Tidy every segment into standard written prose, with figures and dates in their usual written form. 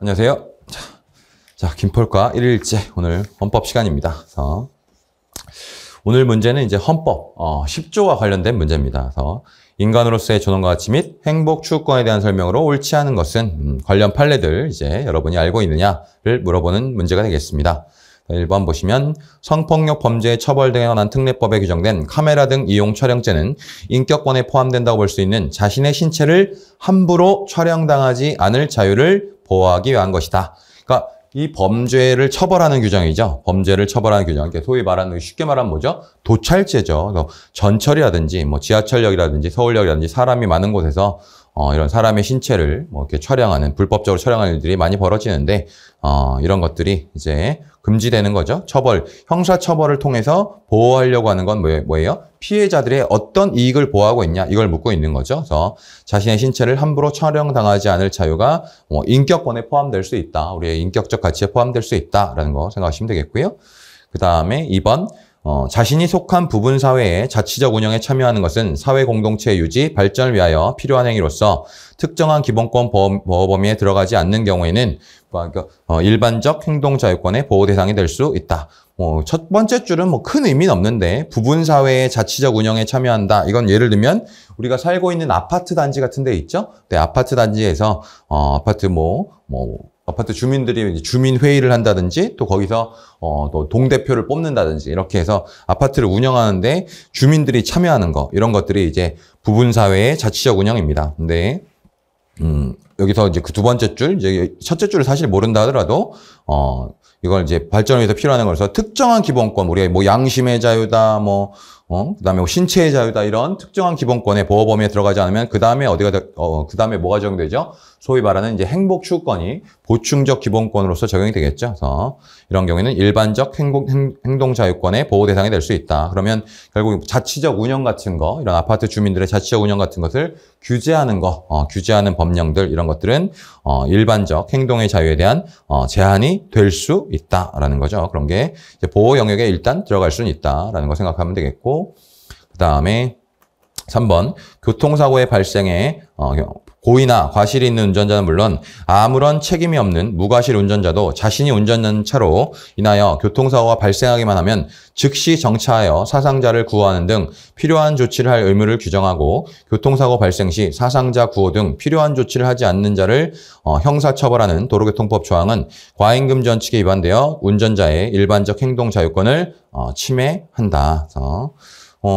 안녕하세요. 자, 김폴과 1일째 오늘 헌법 시간입니다. 그래서 오늘 문제는 이제 헌법 10조와 관련된 문제입니다. 그래서 인간으로서의 존엄과 가치 및 행복 추구권에 대한 설명으로 옳지 않은 것은 관련 판례들 이제 여러분이 알고 있느냐를 물어보는 문제가 되겠습니다. 1번 보시면 성폭력 범죄의 처벌 등에 관한 특례법에 규정된 카메라 등 이용 촬영죄는 인격권에 포함된다고 볼 수 있는 자신의 신체를 함부로 촬영당하지 않을 자유를 보호하기 위한 것이다. 그러니까 이 범죄를 처벌하는 규정이죠. 범죄를 처벌하는 규정. 소위 말하는 쉽게 말하면 뭐죠? 도찰죄죠. 전철이라든지 뭐 지하철역이라든지 서울역이라든지 사람이 많은 곳에서 이런 사람의 신체를 뭐 이렇게 촬영하는 불법적으로 촬영하는 일들이 많이 벌어지는데 이런 것들이 이제 금지되는 거죠. 처벌, 형사 처벌을 통해서 보호하려고 하는 건 뭐예요? 피해자들의 어떤 이익을 보호하고 있냐 이걸 묻고 있는 거죠. 그래서 자신의 신체를 함부로 촬영당하지 않을 자유가 인격권에 포함될 수 있다. 우리의 인격적 가치에 포함될 수 있다라는 거 생각하시면 되겠고요. 그 다음에 2번 자신이 속한 부분 사회의 자치적 운영에 참여하는 것은 사회 공동체 유지, 발전을 위하여 필요한 행위로서 특정한 기본권 보호 범위에 들어가지 않는 경우에는 일반적 행동 자유권의 보호 대상이 될 수 있다. 첫 번째 줄은 큰 의미는 없는데 부분 사회의 자치적 운영에 참여한다. 이건 예를 들면 우리가 살고 있는 아파트 단지 같은 데 있죠. 네, 아파트 단지에서 아파트 주민들이 주민 회의를 한다든지 또 거기서 또 동대표를 뽑는다든지 이렇게 해서 아파트를 운영하는데 주민들이 참여하는 거 이런 것들이 이제 부분 사회의 자치적 운영입니다. 근데 여기서 이제 그 두 번째 줄, 이제 첫째 줄을 사실 모른다 하더라도 이걸 이제 발전을 위해서 필요한 거라서 특정한 기본권, 우리가 양심의 자유다, 그다음에 신체의 자유다 이런 특정한 기본권의 보호 범위에 들어가지 않으면 그 다음에 그다음에 뭐가 적용되죠? 소위 말하는 이제 행복 추구권이 보충적 기본권으로서 적용이 되겠죠. 그래서 이런 경우에는 일반적 행동 자유권의 보호 대상이 될 수 있다. 그러면 결국 자치적 운영 같은 거, 이런 아파트 주민들의 자치적 운영 같은 것을 규제하는 규제하는 법령들 이런 것들은 일반적 행동의 자유에 대한 제한이 될 수 있다라는 거죠. 그런 게 이제 보호 영역에 일단 들어갈 수는 있다라는 거 생각하면 되겠고, 그 다음에 3번 교통사고의 발생에 고의나 과실이 있는 운전자는 물론 아무런 책임이 없는 무과실 운전자도 자신이 운전하는 차로 인하여 교통사고가 발생하기만 하면 즉시 정차하여 사상자를 구호하는 등 필요한 조치를 할 의무를 규정하고, 교통사고 발생 시 사상자 구호 등 필요한 조치를 하지 않는 자를 형사처벌하는 도로교통법 조항은 과잉금지 원칙에 위반되어 운전자의 일반적 행동 자유권을 침해한다. 그래서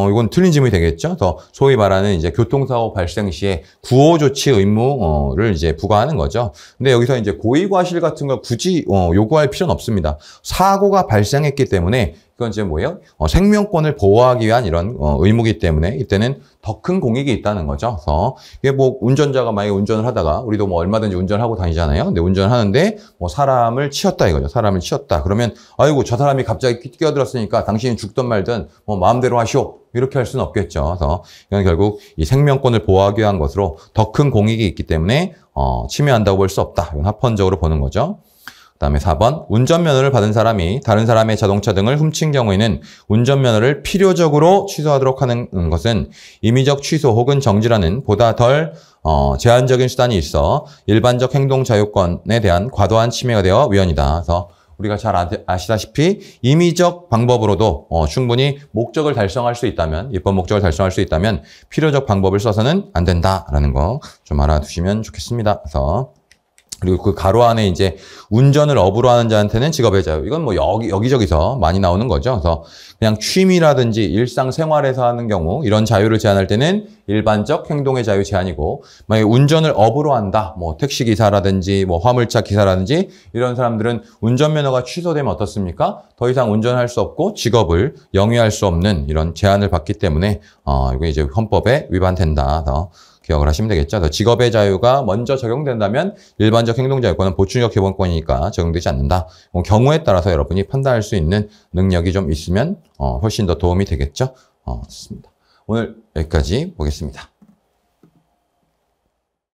이건 틀린 질문이 되겠죠. 더 소위 말하는 이제 교통사고 발생 시에 구호 조치 의무를 이제 부과하는 거죠. 근데 여기서 이제 고의 과실 같은 걸 굳이 요구할 필요는 없습니다. 사고가 발생했기 때문에 그건 이제 뭐예요? 생명권을 보호하기 위한 이런 의무이기 때문에 이때는 더 큰 공익이 있다는 거죠. 그래서 이게 운전자가 만약에 운전을 하다가 우리도 얼마든지 운전을 하고 다니잖아요. 근데 운전을 하는데 사람을 치였다 이거죠. 사람을 치였다. 그러면 아이고 저 사람이 갑자기 끼어들었으니까 당신이 죽든 말든 마음대로 하시오. 이렇게 할 수는 없겠죠. 그래서 이건 결국 이 생명권을 보호하기 위한 것으로 더 큰 공익이 있기 때문에 침해한다고 볼 수 없다. 이건 합헌적으로 보는 거죠. 그 다음에 4번 운전면허를 받은 사람이 다른 사람의 자동차 등을 훔친 경우에는 운전면허를 필요적으로 취소하도록 하는 것은 임의적 취소 혹은 정지라는 보다 덜 제한적인 수단이 있어 일반적 행동 자유권에 대한 과도한 침해가 되어 위헌이다. 그래서 우리가 잘 아시다시피 임의적 방법으로도 충분히 목적을 달성할 수 있다면, 입법 목적을 달성할 수 있다면 필요적 방법을 써서는 안 된다라는 거 좀 알아두시면 좋겠습니다. 그래서 그리고 그 가로 안에 이제 운전을 업으로 하는 자한테는 직업의 자유. 이건 여기저기서 많이 나오는 거죠. 그래서 그냥 취미라든지 일상생활에서 하는 경우 이런 자유를 제한할 때는 일반적 행동의 자유 제한이고, 만약에 운전을 업으로 한다. 택시기사라든지 화물차 기사라든지 이런 사람들은 운전면허가 취소되면 어떻습니까? 더 이상 운전할 수 없고 직업을 영위할 수 없는 이런 제한을 받기 때문에 이거 이제 헌법에 위반된다. 기억을 하시면 되겠죠. 직업의 자유가 먼저 적용된다면 일반적 행동자유권은 보충적 기본권이니까 적용되지 않는다. 경우에 따라서 여러분이 판단할 수 있는 능력이 좀 있으면 훨씬 더 도움이 되겠죠. 좋습니다. 오늘 여기까지 보겠습니다.